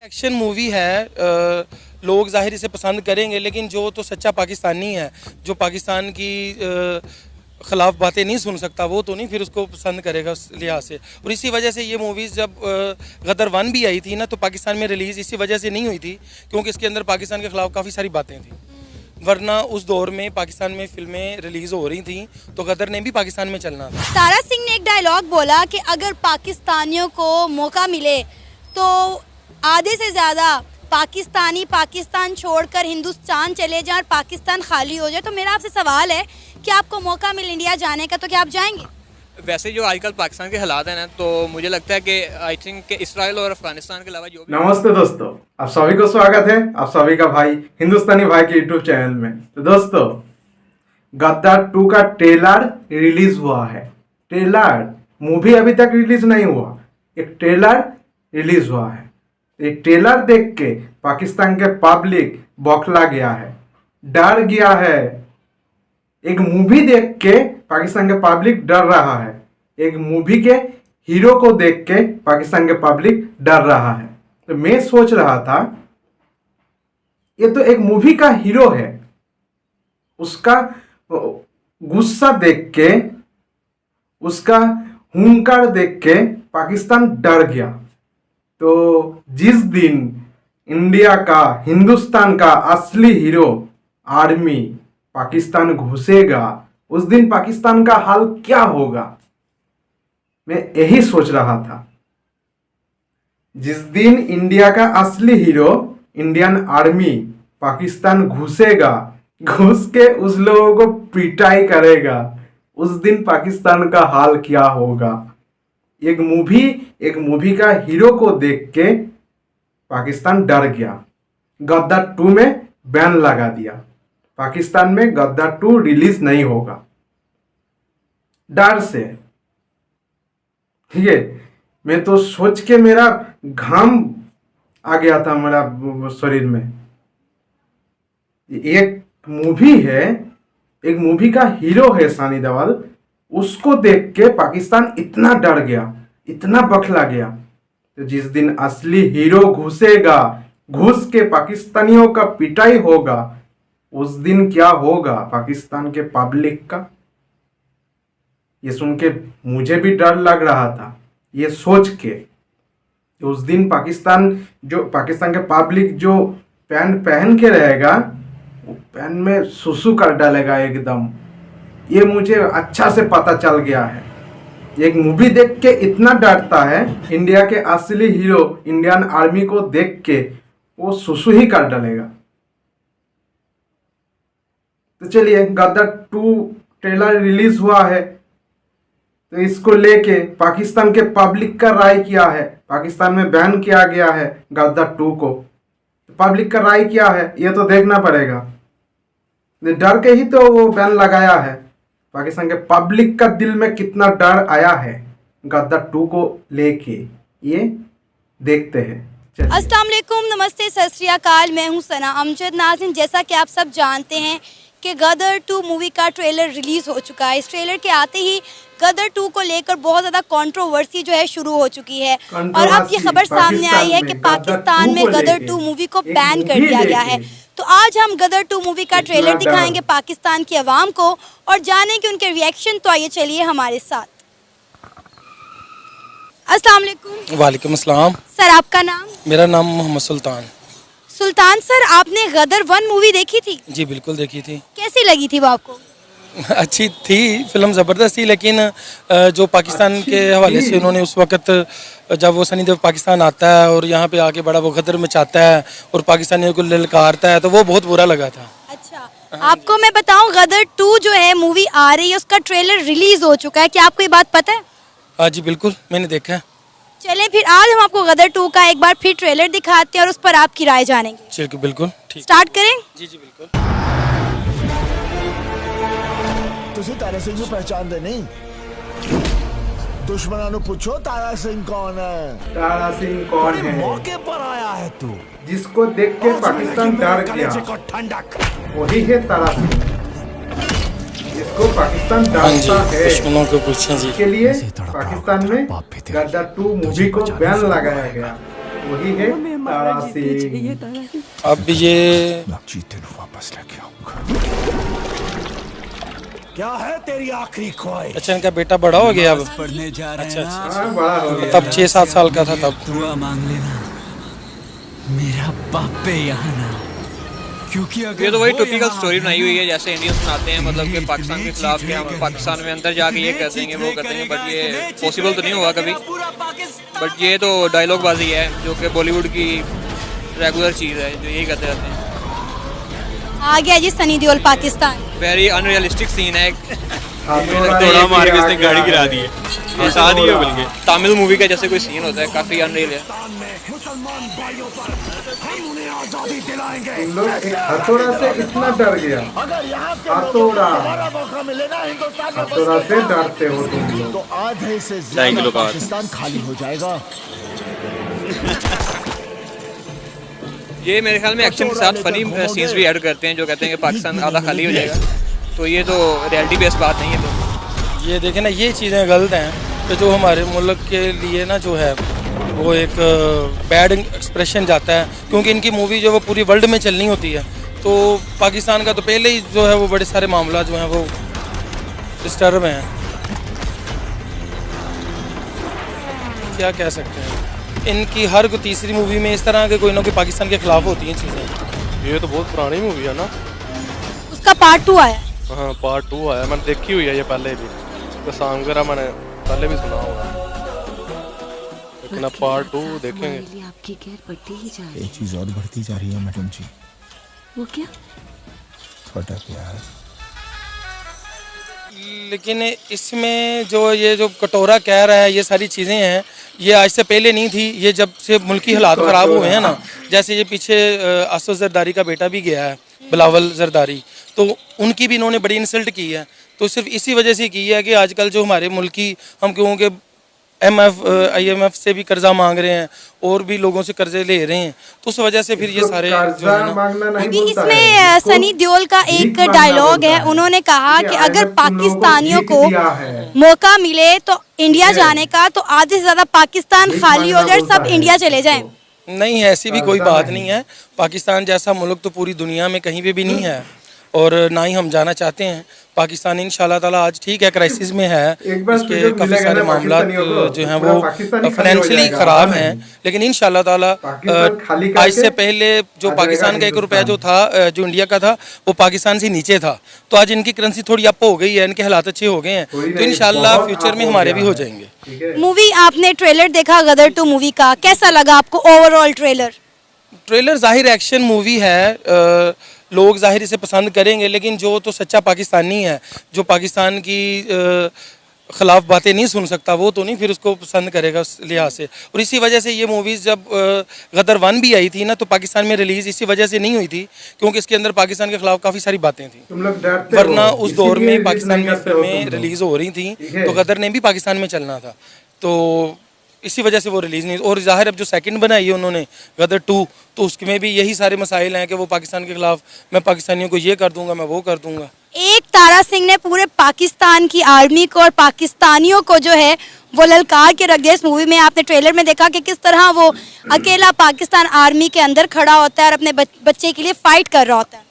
Action movie है। लोग ज़ाहिर इसे पसंद करेंगे, लेकिन जो तो सच्चा पाकिस्तानी है, जो पाकिस्तान की ख़िलाफ़ बातें नहीं सुन सकता, वो तो नहीं फिर उसको पसंद करेगा उस लिहाज से। और इसी वजह से ये मूवीज़ जब गदर 1 भी आई थी ना, तो पाकिस्तान में रिलीज़ इसी वजह से नहीं हुई थी क्योंकि इसके अंदर पाकिस्तान के ख़िलाफ़ काफ़ी सारी बातें थी। वरना उस दौर में पाकिस्तान में फिल्में रिलीज़ हो रही थी तो गदर ने भी पाकिस्तान में चलना था। तारा सिंह ने एक डायलॉग बोला कि अगर पाकिस्तानियों को मौका मिले तो आधे से ज़्यादा पाकिस्तानी पाकिस्तान छोड़कर हिंदुस्तान चले जाएं और पाकिस्तान खाली हो जाए। तो मेरा आपसे सवाल है कि आपको मौका मिले इंडिया जाने का तो क्या आप जाएंगे? वैसे जो आजकल पाकिस्तान के हालात हैं ना, तो मुझे लगता है कि आई थिंक कि इसराइल और अफगानिस्तान के अलावा जो भी नमस्ते दोस्तों, आप सभी को स्वागत है आप सभी का भाई हिंदुस्तानी भाई के यूट्यूब चैनल में। तो दोस्तों, गद्दार 2 का ट्रेलर रिलीज हुआ है। ट्रेलर मूवी अभी तक रिलीज नहीं हुआ, एक ट्रेलर रिलीज हुआ है। एक ट्रेलर देख के पाकिस्तान के पब्लिक बौखला गया है, डर गया है। एक मूवी देख के पाकिस्तान के पब्लिक डर रहा है। एक मूवी के हीरो को देख के पाकिस्तान के पब्लिक डर रहा है। तो मैं सोच रहा था, ये तो एक मूवी का हीरो है, उसका गुस्सा देख के, उसका हुंकार देख के पाकिस्तान डर गया। तो जिस दिन इंडिया का, हिंदुस्तान का असली हीरो आर्मी पाकिस्तान घुसेगा, उस दिन पाकिस्तान का हाल क्या होगा, मैं यही सोच रहा था। जिस दिन इंडिया का असली हीरो इंडियन आर्मी पाकिस्तान घुसेगा, घुस के उस लोगों को पिटाई करेगा, उस दिन पाकिस्तान का हाल क्या होगा। एक मूवी का हीरो को देख के पाकिस्तान डर गया। गद्दार 2 में बैन लगा दिया, पाकिस्तान में गद्दार 2 रिलीज नहीं होगा, डर से। ठीक है, मैं तो सोच के मेरा घाम आ गया था मेरा शरीर में। एक मूवी है, एक मूवी का हीरो है सनी देओल, उसको देख के पाकिस्तान इतना डर गया, इतना बखला गया। तो जिस दिन असली हीरो घुसेगा, घुस के पाकिस्तानियों का पिटाई होगा, उस दिन क्या होगा पाकिस्तान के पब्लिक का। ये सुन के मुझे भी डर लग रहा था, ये सोच के। तो उस दिन पाकिस्तान के पब्लिक जो पैंट पहन के रहेगा, वो पैंट में सुसु कर डालेगा एकदम। ये मुझे अच्छा से पता चल गया है। एक मूवी देख के इतना डरता है, इंडिया के असली हीरो इंडियन आर्मी को देख के वो सुसु ही कर डालेगा। तो चलिए, गद्दार 2 ट्रेलर रिलीज हुआ है, तो इसको लेके पाकिस्तान के पब्लिक का राय क्या है। पाकिस्तान में बैन किया गया है गद्दार 2 को, तो पब्लिक का राय क्या है ये तो देखना पड़ेगा। डर के ही तो वो बैन लगाया है। पाकिस्तान के पब्लिक का दिल में कितना डर आया है गद्दार 2 को लेके, ये देखते हैं। अस्सलाम वालेकुम, नमस्ते, सत श्री अकाल। मैं हूं सना अमजद। नाज़रीन, जैसा कि आप सब जानते हैं कि गदर 2 मूवी का ट्रेलर रिलीज़ हो चुका है। इस ट्रेलर के आते ही गदर 2 को लेकर बहुत ज़्यादा कंट्रोवर्सी जो है शुरू हो चुकी है, और अब ये खबर सामने आई है कि पाकिस्तान में गदर 2 मूवी को बैन कर दिया गया है। तो आज हम गदर 2 मूवी का ट्रेलर दिखाएंगे पाकिस्तान की आवाम को और जानेंगे उनके रिएक्शन। तो आइए चलिए हमारे साथ। अस्सलाम वालेकुम। वालेकुम अस्सलाम। सर, आपका नाम? मेरा नाम मोहम्मद सुल्तान। सुल्तान सर, आपने गदर 1 मूवी देखी थी? जी बिल्कुल देखी थी। कैसी लगी थी वो आपको? अच्छी थी, फिल्म ज़बरदस्त थी, लेकिन जो पाकिस्तान के हवाले से उन्होंने उस वक़्त, जब वो सनी देओल पाकिस्तान आता है और यहाँ पे आके बड़ा वो गदर मचाता है और पाकिस्तानियों को ललकारता है, तो वो बहुत बुरा लगा था। अच्छा, आपको मैं बताऊं, गदर 2 जो है मूवी आ रही है, उसका ट्रेलर रिलीज हो चुका है, क्या आपको ये बात पता है? हाँ जी बिल्कुल, मैंने देखा है। चले फिर आज हम आपको गदर 2 का एक बार फिर ट्रेलर दिखाते हैं और उस पर आपकी राय जानेंगे। चलिए बिल्कुल ठीक। स्टार्ट करें? जी जी बिल्कुल। ਤੁਸੀਂ ਤਾਰਾ ਸਿੰਘ ਨੂੰ ਪਹਿਚਾਨਦੇ ਨਹੀਂ? दुश्मनों ਨੂੰ पूछो तारा सिंह कौन है। तारा सिंह कौन है? मौके पर आया है तू, जिसको देख के पाकिस्तान डर गया, वही है तारा सिंह, जिसको पाकिस्तान डरता है। दुश्मनों को पूछें जी। इसके लिए पाकिस्तान में गद्दार 2 मूवी को बैन लगाया गया, वही है तारा सिंह। अब ये जीते वापस लेके आऊंगा। क्या है तेरी आखिरी ख्वाहिश? अच्छा, इनका बेटा बड़ा हो गया अब। पढ़ने जा रहे अच्छा हैं ना, अच्छा, हाँ, बड़ा हो गया। तब 6-7 साल का था तब। दुआ मांग लेना मेरा बापे यहाँ ना, क्योंकि अगर ये तो वही वो टिपिकल यहाँ स्टोरी आ बनाई गया हुई है जैसे इंडियंस बनाते हैं, मतलब कि पाकिस्तान के खिलाफ के हम पाकिस्तान में अंदर जाके ये कर देंगे वो कर देंगे, बट ये पॉसिबल तो नहीं होगा कभी। बट ये तो डायलॉग बाजी है जो कि बॉलीवुड की रेगुलर चीज़ है, जो यही करते रहते हैं। आ गया जी Sunny Deol Pakistan. Very unrealistic scene है। थोड़ा मार के इसने गाड़ी गिरा दी है, हंसा दी है बल्कि। तमिल मूवी का जैसे कोई सीन होता है, काफ़ी अनरियल है। मुसलमान भाइयों पर हम उन्हें आजादी दिलाएंगे। तुम लोग एक हथौड़ा से इतना डर गया, अगर यहाँ के हथौड़ा दोबारा मौका मिले ना हिंदुस्तान में हथौड़ा से डरते हो तुम लोग। तो आधे से ज्यादा पाकिस्तान खाली हो जाएगा। ये मेरे ख्याल में एक्शन के साथ फनी सीन्स भी ऐड करते हैं जो कहते हैं कि पाकिस्तान आधा खाली हो जाएगा, तो ये तो रियलिटी बेस्ड बात नहीं है। तो ये देखें ना, ये चीज़ें गलत हैं कि जो हमारे मुल्क के लिए ना जो है वो एक बैड एक्सप्रेशन जाता है, क्योंकि इनकी मूवी जो वो पूरी वर्ल्ड में चलनी होती है। तो पाकिस्तान का तो पहले ही जो है वो बड़े सारे मामला जो हैं वो डिस्टर्ब हैं। क्या कह सकते हैं, इनकी हर कोई तीसरी मूवी में इस तरह के कोई ना कोई पाकिस्तान के खिलाफ होती हैं चीज़ें। ये तो बहुत पुरानी मूवी है ना। उसका पार्ट 2 आया। हाँ, पार्ट 2 आया, मैंने देखी हुई है ये पहले भी, तो सॉन्ग वगैरह मैंने पहले भी सुना हुआ है, लेकिन अब पार्ट 2 देखेंगे। आपकी केयर बढ़ती ही जा रही एक चीज और बढ़ती जा रही है मैडम जी, वो क्या? छोटा प्यार। लेकिन इसमें जो कटोरा कह रहा है, ये सारी चीज़ें हैं, ये आज से पहले नहीं थी। ये जब से मुल्की हालात ख़राब हुए हैं ना, जैसे ये पीछे आसफ जरदारी का बेटा भी गया है, बिलावल जरदारी, तो उनकी भी इन्होंने बड़ी इंसल्ट की है। तो सिर्फ इसी वजह से की है कि आजकल जो हमारे मुल्की, हम क्योंकि IMF से भी कर्जा मांग रहे हैं और भी लोगों से कर्जे ले रहे हैं, तो उस वजह से फिर ये सारे जो है ना। मांगना नहीं अभी बोलता है, इसमें इसको सनी देओल का एक भीख मांगना डायलॉग बोलता है, उन्होंने कहा कि कि अगर अगर तुम लोगों को पाकिस्तानियों भीख को दिया है, मौका मिले तो इंडिया ठीक है, जाने का, तो आधे से ज्यादा पाकिस्तान भीख खाली हो मांगना जाए, बोलता सब है इंडिया चले जाएं। इसको। नहीं, ऐसी भी कोई कर्जा बात नहीं। नहीं है। पाकिस्तान जैसा मुल्क तो पूरी दुनिया में कहीं पे भी नहीं है, और ना ही हम जाना चाहते हैं। पाकिस्तान इंशाल्लाह ताला आज ठीक है, क्राइसिस में है, एक बार उसके सुजोग काफ़ी मिलेगा सारे ना मामला पाकिस्तानियों को, जो हैं पूरा वो पाकिस्तान ही खाली हो फाइनेंशियली जाएगा, ख़राब हाँ हैं, नहीं। लेकिन इंशाल्लाह ताला पाकिस्तान खाली आज करके से पहले जो आ पाकिस्तान जाएगा का 1 रुपया जो हिंदुस्तान। था, जो इंडिया का था, वो पाकिस्तान से नीचे था। तो आज इनकी करेंसी थोड़ी अप हो गई है, इनके हालात अच्छे हो गए हैं, थोड़ी तो नहीं, इंशाल्लाह बहुत फ्यूचर up में हो हमारे गया भी हो है। जाएंगे। ठीक है। मूवी आपने ट्रेलर देखा गदर 2 मूवी का, कैसा लगा आपको ओवरऑल ट्रेलर? ट्रेलर जाहिर एक्शन मूवी है, लोग जाहिर इसे पसंद करेंगे, लेकिन जो तो सच्चा पाकिस्तानी है, जो पाकिस्तान की ख़िलाफ़ बातें नहीं सुन सकता, वो तो नहीं फिर उसको पसंद करेगा उस लिहाज से। और इसी वजह से ये मूवीज़ जब गदर 1 भी आई थी ना, तो पाकिस्तान में रिलीज़ इसी वजह से नहीं हुई थी क्योंकि इसके अंदर पाकिस्तान के ख़िलाफ़ काफ़ी सारी बातें थी, तुम लोग डरते वरना हो, उस दौर इसीलिए में पाकिस्तान नहीं में करते हो फिल्में तुम लोग। रिलीज़ हो रही थी, ठीक है। तो गदर ने भी पाकिस्तान में चलना था, तो इसी वजह से वो रिलीज़ नहीं। और ज़ाहिर अब जो सेकंड बनाई है उन्होंने गदर 2, तो उसमें भी यही सारे मसाइल हैं कि वो पाकिस्तान के ख़िलाफ़, मैं पाकिस्तानियों को ये कर दूंगा, मैं वो कर दूंगा। एक तारा सिंह ने पूरे पाकिस्तान की आर्मी को और पाकिस्तानियों को जो है वो ललकार के रख दिया। इस मूवी में आपने ट्रेलर में देखा कि किस तरह वो अकेला पाकिस्तान आर्मी के अंदर खड़ा होता है और अपने बच्चे के लिए फाइट कर रहा होता है।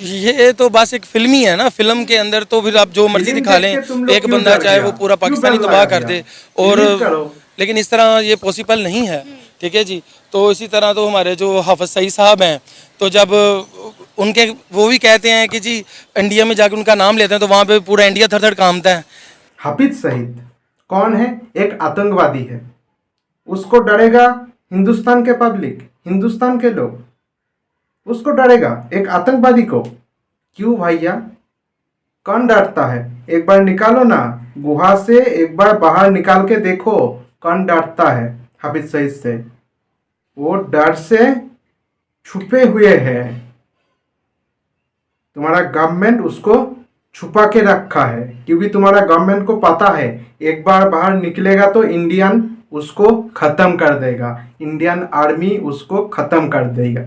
ये तो बस एक फिल्म ही है ना, फिल्म के अंदर तो फिर आप जो मर्जी फिल्म दिखा देख लें, के तुम लोग एक क्यों बंदा डर चाहे गया? वो पूरा क्यों पाकिस्तानी डर तबाह लगा कर दे, गया? और रिलीज करो। लेकिन इस तरह ये पॉसिबल नहीं है। ठीक है जी, तो इसी तरह तो हमारे जो हाफिज सईद साहब हैं, तो जब उनके वो भी कहते हैं कि जी इंडिया में जाकर उनका नाम लेते हैं तो वहाँ पे पूरा इंडिया थर थर कांपता है। हाफिज सईद कौन है? एक आतंकवादी है। उसको डरेगा हिंदुस्तान के पब्लिक, हिंदुस्तान के लोग, उसको डरेगा एक आतंकवादी को? क्यों भैया, कौन डरता है? एक बार निकालो ना गुहा से, एक बार बाहर निकाल के देखो कौन डरता है हाफिज सईद से। वो डर से छुपे हुए है, तुम्हारा गवर्नमेंट उसको छुपा के रखा है, क्योंकि तुम्हारा गवर्नमेंट को पता है एक बार बाहर निकलेगा तो इंडियन उसको खत्म कर देगा, इंडियन आर्मी उसको खत्म कर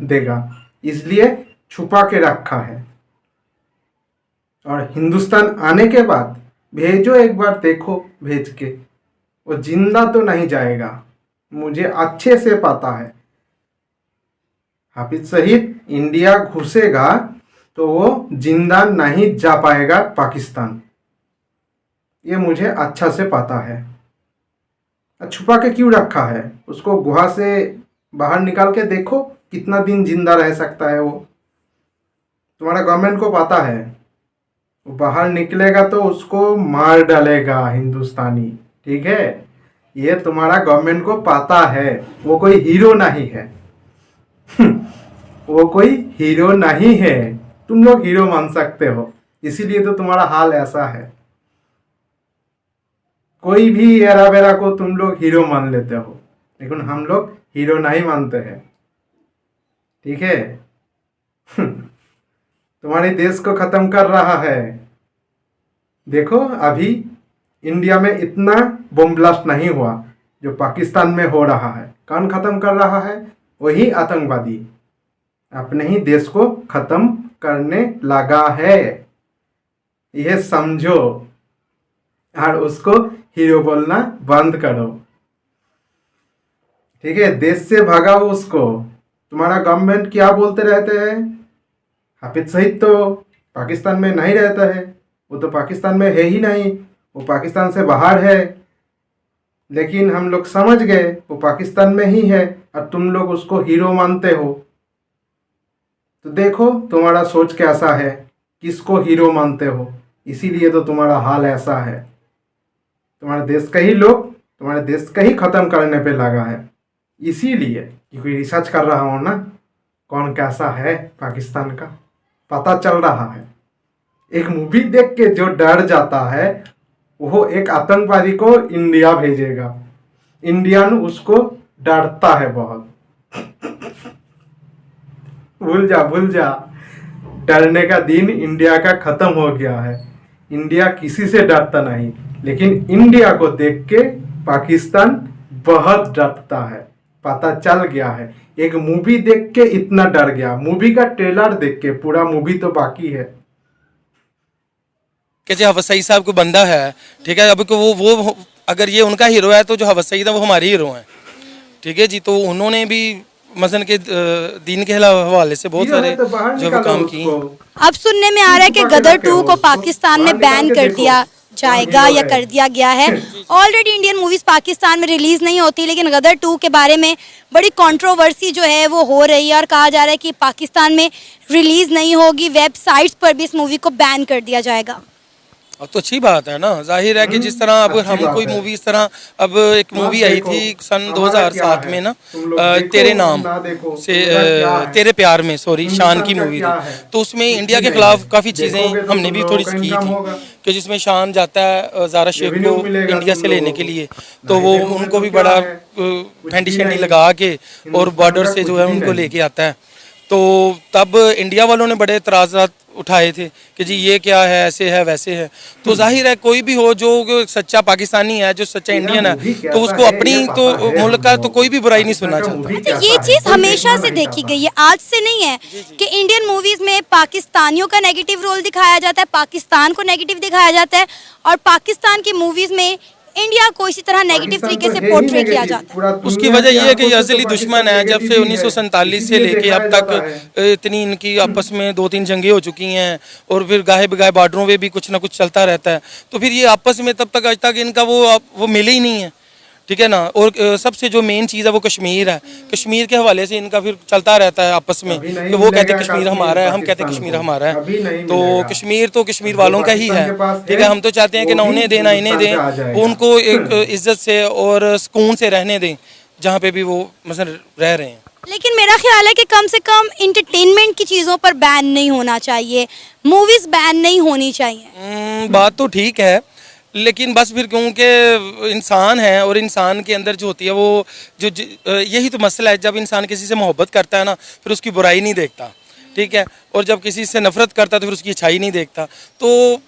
देगा, इसलिए छुपा के रखा है। और हिंदुस्तान आने के बाद भेजो, एक बार देखो भेज के, वो जिंदा तो नहीं जाएगा, मुझे अच्छे से पता है। हाफिज सईद इंडिया घुसेगा तो वो जिंदा नहीं जा पाएगा पाकिस्तान, ये मुझे अच्छा से पता है। छुपा के क्यों रखा है उसको? गुहा से बाहर निकाल के देखो कितना दिन जिंदा रह सकता है वो। तुम्हारा गवर्नमेंट को पता है वो बाहर निकलेगा तो उसको मार डालेगा हिंदुस्तानी, ठीक है? ये तुम्हारा गवर्नमेंट को पता है। वो कोई हीरो नहीं है वो कोई हीरो नहीं है। तुम लोग हीरो मान सकते हो, इसीलिए तो तुम्हारा हाल ऐसा है। कोई भी एरा बेरा को तुम लोग हीरो मान लेते हो, लेकिन हम लोग हीरो नहीं मानते हैं, ठीक है? तुम्हारे देश को खत्म कर रहा है। देखो अभी इंडिया में इतना बम ब्लास्ट नहीं हुआ जो पाकिस्तान में हो रहा है। कौन खत्म कर रहा है? वही आतंकवादी अपने ही देश को खत्म करने लगा है, यह समझो। और उसको हीरो बोलना बंद करो, ठीक है? देश से भगाओ उसको। तुम्हारा गवर्नमेंट क्या बोलते रहते हैं? हाफिज सईद तो पाकिस्तान में नहीं रहता है, वो तो पाकिस्तान में है ही नहीं, वो पाकिस्तान से बाहर है। लेकिन हम लोग समझ गए वो पाकिस्तान में ही है और तुम लोग उसको हीरो मानते हो। तो देखो तुम्हारा सोच कैसा है, किसको हीरो मानते हो, इसीलिए तो तुम्हारा हाल ऐसा है। तुम्हारे देश का ही लोग तुम्हारे देश का ही ख़त्म करने पे लगा है, इसीलिए क्योंकि रिसर्च कर रहा हूँ ना कौन कैसा है पाकिस्तान का, पता चल रहा है। एक मूवी देख के जो डर जाता है वो एक आतंकवादी को इंडिया भेजेगा। इंडियन उसको डरता है बहुत। भूल जा, डरने का दिन इंडिया का खत्म हो गया है। इंडिया किसी से डरता नहीं, लेकिन इंडिया को देख के पाकिस्तान बहुत डरता है। पता चल गया है, एक मूवी देख के इतना डर गया। मूवी का ट्रेलर देख के, पूरा मूवी तो बाकी है। कि जो हाफिज सईद साहब को बंदा है, ठीक है, अब को वो अगर ये उनका हीरो है तो जो हाफिज सईद है वो हमारे हीरो हैं, ठीक है जी। तो उन्होंने भी मसलन के दीन के हवाले से बहुत सारे जो भी काम किए। अब सुनने में आ रहा है कि गदर 2 को पाकिस्तान में बैन कर दिया जाएगा या कर दिया गया है। ऑलरेडी इंडियन मूवीज पाकिस्तान में रिलीज नहीं होती, लेकिन गदर 2 के बारे में बड़ी कंट्रोवर्सी जो है वो हो रही है और कहा जा रहा है कि पाकिस्तान में रिलीज नहीं होगी, वेबसाइट्स पर भी इस मूवी को बैन कर दिया जाएगा। अब तो अच्छी बात है ना, जाहिर है कि जिस तरह अब हम कोई मूवी इस तरह, अब एक मूवी आई थी सन 2007 में ना, तेरे नाम से तेरे प्यार में, सॉरी, शान की मूवी थी। तो उसमें इंडिया के खिलाफ काफ़ी चीज़ें हमने भी थोड़ी सी की थी कि जिसमें शान जाता है ज़ारा शेख को इंडिया से लेने के लिए, तो वो उनको भी बड़ा फेंटी शेंटी लगा के और बॉर्डर से जो है उनको लेके आता है। तो तब इंडिया वालों ने बड़े एतराज़ात उठाए थे कि जी ये क्या है, ऐसे है वैसे है। तो जाहिर है कोई भी हो जो सच्चा पाकिस्तानी है, जो सच्चा इंडियन है, तो उसको अपनी तो मुल्क का तो कोई भी बुराई नहीं सुनना चाहता। अच्छा, ये चीज़ हमेशा से देखी गई है, आज से नहीं है कि इंडियन मूवीज में पाकिस्तानियों का नेगेटिव रोल दिखाया जाता है, पाकिस्तान को नेगेटिव दिखाया जाता है, और पाकिस्तान की मूवीज में इंडिया को इसी तरह नेगेटिव तरीके से पोर्ट्रे किया जाता है। उसकी वजह यह है कि ये असली दुश्मन है। जब से 1947 से लेके अब तक इतनी इनकी आपस में 2-3 जंगें हो चुकी हैं और फिर गाहे बगाहे बॉर्डरों में भी कुछ ना कुछ चलता रहता है। तो फिर ये आपस में तब तक आज तक इनका वो मिले ही नहीं है, ठीक है ना। और सबसे जो मेन चीज़ है वो कश्मीर है। कश्मीर के हवाले से इनका फिर चलता रहता है आपस में कि वो कहते हैं कश्मीर हमारा है, हम कहते हैं कश्मीर हमारा है। तो कश्मीर तो कश्मीर वालों का ही है, ठीक है। हम तो चाहते हैं कि ना उन्हें दें ना इन्हें दें, वो उनको एक इज्जत से और सुकून से रहने दें जहाँ पे भी वो मसलन रह रहे हैं। लेकिन मेरा ख्याल है कि कम से कम इंटरटेनमेंट की चीज़ों पर बैन नहीं होना चाहिए, मूवीज़ बैन नहीं होनी चाहिए। बात तो ठीक है, लेकिन बस फिर क्योंकि इंसान है और इंसान के अंदर जो होती है वो जो यही तो मसला है। जब इंसान किसी से मोहब्बत करता है ना, फिर उसकी बुराई नहीं देखता, ठीक है, और जब किसी से नफरत करता है तो फिर उसकी अच्छाई नहीं देखता। तो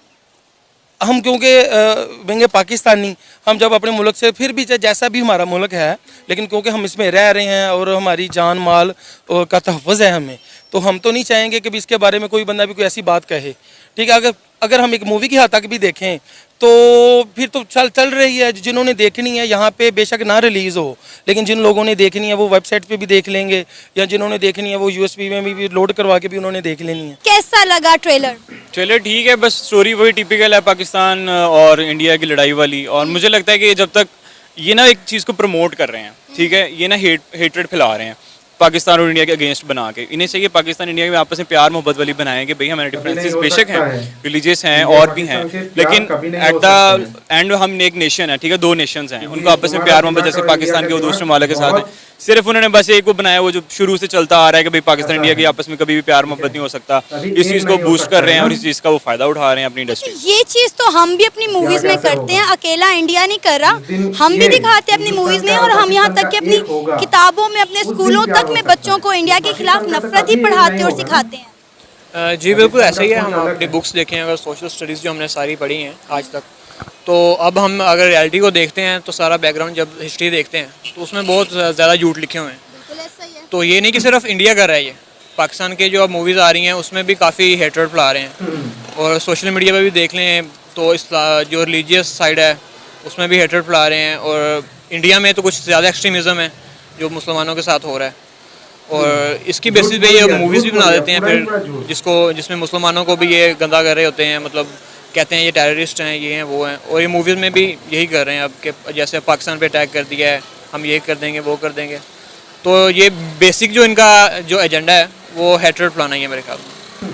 हम क्योंकि बेंगे पाकिस्तानी, हम जब अपने मुल्क से, फिर भी जैसा भी हमारा मुल्क है, लेकिन क्योंकि हम इसमें रह रहे हैं और हमारी जान माल का तहफ़्फ़ुज़ है हमें, तो हम तो नहीं चाहेंगे कि इसके बारे में कोई बंदा भी कोई ऐसी बात कहे, ठीक है। अगर हम एक मूवी की हद तक भी देखें तो फिर तो चल रही है। जिन्होंने देखनी है यहाँ पे बेशक ना रिलीज़ हो, लेकिन जिन लोगों ने देखनी है वो वेबसाइट पे भी देख लेंगे, या जिन्होंने देखनी है वो यूएसबी में भी लोड करवा के भी उन्होंने देख लेनी है। कैसा लगा ट्रेलर? ट्रेलर ठीक है, बस स्टोरी वही टिपिकल है पाकिस्तान और इंडिया की लड़ाई वाली। और मुझे लगता है कि जब तक ये ना एक चीज़ को प्रमोट कर रहे हैं, ठीक है, ये ना हेटरेट फैला रहे हैं पाकिस्तान और इंडिया के अगेंस्ट बना के। इन्हें चाहिए पाकिस्तान इंडिया में आपस में प्यार मोहब्बत वाली बनाएं कि भाई हमारे डिफरेंसेस बेशक हैं, रिलीजियस हैं और भी हैं, लेकिन एट द एंड हम एक नेशन है, ठीक है, दो नेशंस हैं, उनको आपस में प्यार मोहब्बत, जैसे पाकिस्तान के वो दूसरे मालिक के साथ है। सिर्फ उन्होंने बस एक वो बनाया वो जो शुरू से चलता आ रहा है कि भाई पाकिस्तान इंडिया की आपस में कभी भी प्यार मोहब्बत नहीं हो सकता। इस चीज़ को बूस्ट कर रहे हैं और इस चीज़ का वो फायदा उठा रहे हैं अपनी इंडस्ट्री। ये चीज तो हम भी अपनी मूवीज में करते हैं, अकेला इंडिया नहीं कर रहा, हम भी दिखाते हैं अपनी मूवीज में। और हम यहाँ तक कि अपनी किताबों में, अपने स्कूलों तक में बच्चों को इंडिया के खिलाफ नफरत ही पढ़ाते और सिखाते हैं। जी बिल्कुल ऐसा ही है। हम अपनी बुक्स देखें, अगर सोशल स्टडीज़ जो हमने सारी पढ़ी हैं आज तक, तो अब हम अगर रियलिटी को देखते हैं तो सारा बैकग्राउंड जब हिस्ट्री देखते हैं तो उसमें बहुत ज़्यादा झूठ लिखे हुए हैं। तो ये नहीं कि सिर्फ इंडिया कर रहा है, ये पाकिस्तान के जो अब मूवीज़ आ रही हैं उसमें भी काफ़ी हेटरेट फैला रहे हैं। और सोशल मीडिया पे भी देख लें तो इस जो रिलीजियस साइड है उसमें भी हेटरेट फैला रहे हैं। और इंडिया में तो कुछ ज़्यादा एक्सट्रीमिज़म है जो मुसलमानों के साथ हो रहा है, और इसकी बेसिस पे ये मूवीज़ भी बना देते हैं फिर जिसमें मुसलमानों को भी ये गंदा कर रहे होते हैं, मतलब कहते हैं ये टेररिस्ट हैं, ये हैं, वो हैं। और ये मूवीज़ में भी यही कर रहे हैं अब कि जैसे पाकिस्तान पे अटैक कर दिया है, हम ये कर देंगे वो कर देंगे। तो ये बेसिक जो इनका जो एजेंडा है वो हेटरेट फैलाना ही है मेरे ख्याल में।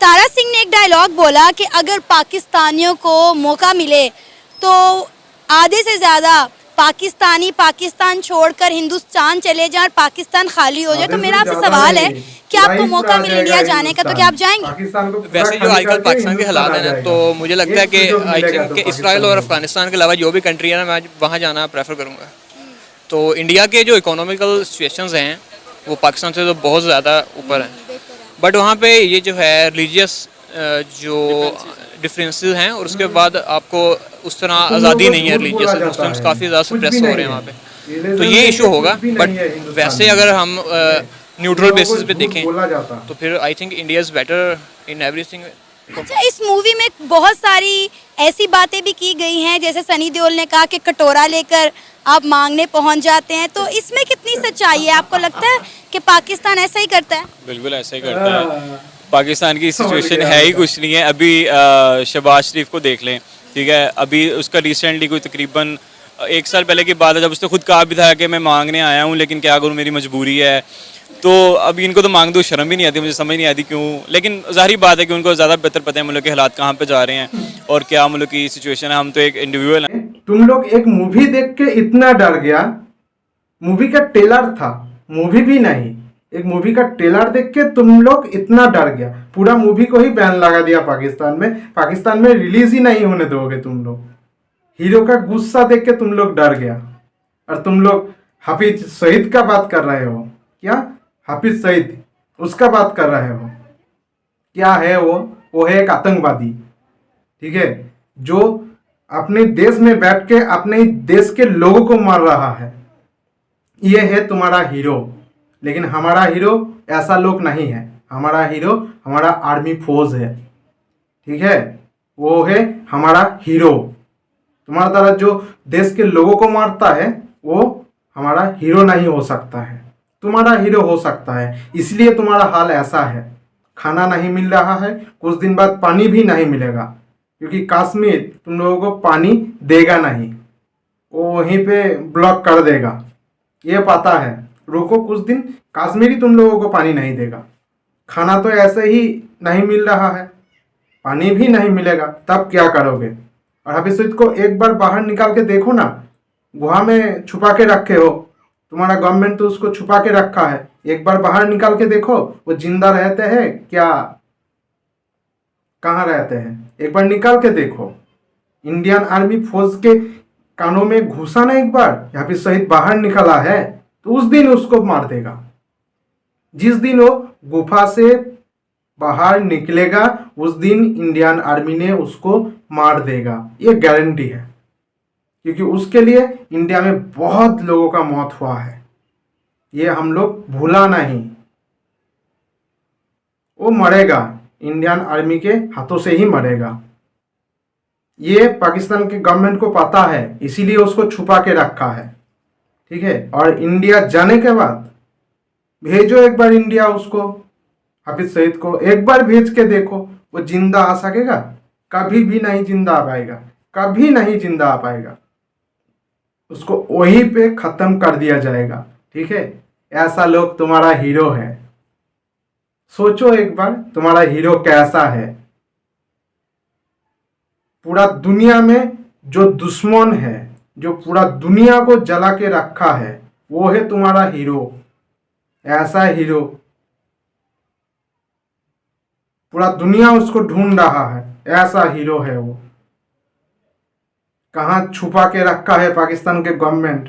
तारा सिंह ने एक डायलॉग बोला कि अगर पाकिस्तानियों को मौका मिले तो आधे से ज़्यादा पाकिस्तानी पाकिस्तान छोड़कर हिंदुस्तान चले जाएं और पाकिस्तान खाली हो जाए। तो मेरा आपसे सवाल है कि आपको मौका मिले इंडिया जाने का तो क्या आप जाएंगे? वैसे जो आजकल पाकिस्तान के हालात हैं ना, तो मुझे लगता है कि आई थिंक कि इसराइल और अफगानिस्तान के अलावा जो भी कंट्री है ना, मैं वहाँ जाना प्रेफर करूँगा। तो इंडिया के जो इकोनॉमिकल सिचुएशंस हैं वो पाकिस्तान से तो बहुत ज़्यादा ऊपर हैं, बट वहाँ पे ये जो है रिलीजियस जो डिफरेंसेस हैं, और उसके बाद आपको उस तरह आज़ादी नहीं है रिलीजियस, मुस्लिम्स काफ़ी ज़्यादा सप्रेस हो रहे हैं वहाँ पे। तो ये इशू होगा, बट वैसे अगर हम न्यूट्रल बेसिस पे देखें तो फिर I think India is better in everything. अच्छा, इस मूवी में बहुत सारी ऐसी बातें भी की गई हैं, जैसे सनी देओल ने कहा कि कटोरा लेकर आप मांगने पहुंच जाते हैं, तो इसमें कितनी सच्चाई है? आपको लगता है कि पाकिस्तान ऐसा ही करता है? बिल्कुल ऐसा ही करता है। पाकिस्तान की सिचुएशन है ही कुछ नहीं है। अभी शहबाज शरीफ को देख लें, ठीक है, अभी उसका रिसेंटली कोई तकरीबन 1 साल पहले की बात है जब उसने खुद कहा भी था कि मैं मांगने आया हूँ लेकिन क्या करूँ, मेरी मजबूरी है। तो अभी इनको तो मांग दो शर्म भी नहीं आती, मुझे समझ नहीं आती क्यों। लेकिन जाहिर बात है कि उनको ज़्यादा बेहतर पता है मुल्क के हालात कहाँ पे जा रहे हैं और क्या मुल्क की सिचुएशन है। हम तो एक इंडिविजुअल हैं। तुम लोग एक मूवी देख के इतना डर गया, मूवी का ट्रेलर था, मूवी भी नहीं, एक मूवी का ट्रेलर देख के तुम लोग इतना डर गया, पूरा मूवी को ही बैन लगा दिया पाकिस्तान में रिलीज ही नहीं होने दोगे तुम लोग। हीरो का गुस्सा देख के तुम लोग डर गया, और तुम लोग हाफिज सईद का बात कर रहे हो। क्या हाफिज सईद उसका बात कर रहे हो? क्या है वो है एक आतंकवादी, ठीक है, जो अपने देश में बैठ के अपने देश के लोगों को मार रहा है। ये है तुम्हारा हीरो, लेकिन हमारा हीरो ऐसा लोग नहीं है। हमारा हीरो हमारा आर्मी फोर्स है, ठीक है, वो है हमारा हीरो। तुम्हारा तरह जो देश के लोगों को मारता है वो हमारा हीरो नहीं हो सकता है। तुम्हारा हीरो हो सकता है, इसलिए तुम्हारा हाल ऐसा है। खाना नहीं मिल रहा है, कुछ दिन बाद पानी भी नहीं मिलेगा, क्योंकि कश्मीर तुम लोगों को पानी देगा नहीं, वो वहीं पे ब्लॉक कर देगा, ये पता है। रुको कुछ दिन, कश्मीरी तुम लोगों को पानी नहीं देगा। खाना तो ऐसे ही नहीं मिल रहा है, पानी भी नहीं मिलेगा, तब क्या करोगे? और हाफिज सईद को एक बार बाहर निकाल के देखो ना, गुहा में छुपा के रखे हो, तुम्हारा गवर्नमेंट तो उसको छुपा के रखा है। एक बार बाहर निकाल के देखो, वो जिंदा रहते हैं क्या, कहाँ रहते हैं? एक बार निकाल के देखो। इंडियन आर्मी फोर्स के कानों में घुसा ना एक बार, हाफिज सईद बाहर निकला है, तो उस दिन उसको मार देगा। जिस दिन वो गुफा से बाहर निकलेगा उस दिन इंडियन आर्मी ने उसको मार देगा, ये गारंटी है, क्योंकि उसके लिए इंडिया में बहुत लोगों का मौत हुआ है, ये हम लोग भूला नहीं। वो मरेगा, इंडियन आर्मी के हाथों से ही मरेगा। ये पाकिस्तान की गवर्नमेंट को पता है, इसीलिए उसको छुपा के रखा है, ठीक है। और इंडिया जाने के बाद भेजो एक बार इंडिया उसको, हाफिज सईद को एक बार भेज के देखो, वो जिंदा आ सकेगा? कभी भी नहीं जिंदा आ पाएगा, कभी नहीं जिंदा आ पाएगा। उसको वहीं पे खत्म कर दिया जाएगा, ठीक है। ऐसा लोग तुम्हारा हीरो है। सोचो एक बार तुम्हारा हीरो कैसा है। पूरा दुनिया में जो दुश्मन है, जो पूरा दुनिया को जला के रखा है, वो है तुम्हारा हीरो। ऐसा हीरो पूरा दुनिया उसको ढूंढ रहा है, ऐसा हीरो है वो। कहाँ छुपा के रखा है पाकिस्तान के गवर्नमेंट,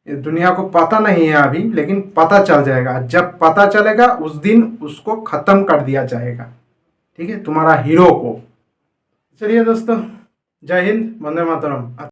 ये दुनिया को पता नहीं है अभी, लेकिन पता चल जाएगा। जब पता चलेगा उस दिन उसको खत्म कर दिया जाएगा, ठीक है, तुम्हारा हीरो को। चलिए दोस्तों, जय हिंद, वंदे मातरम।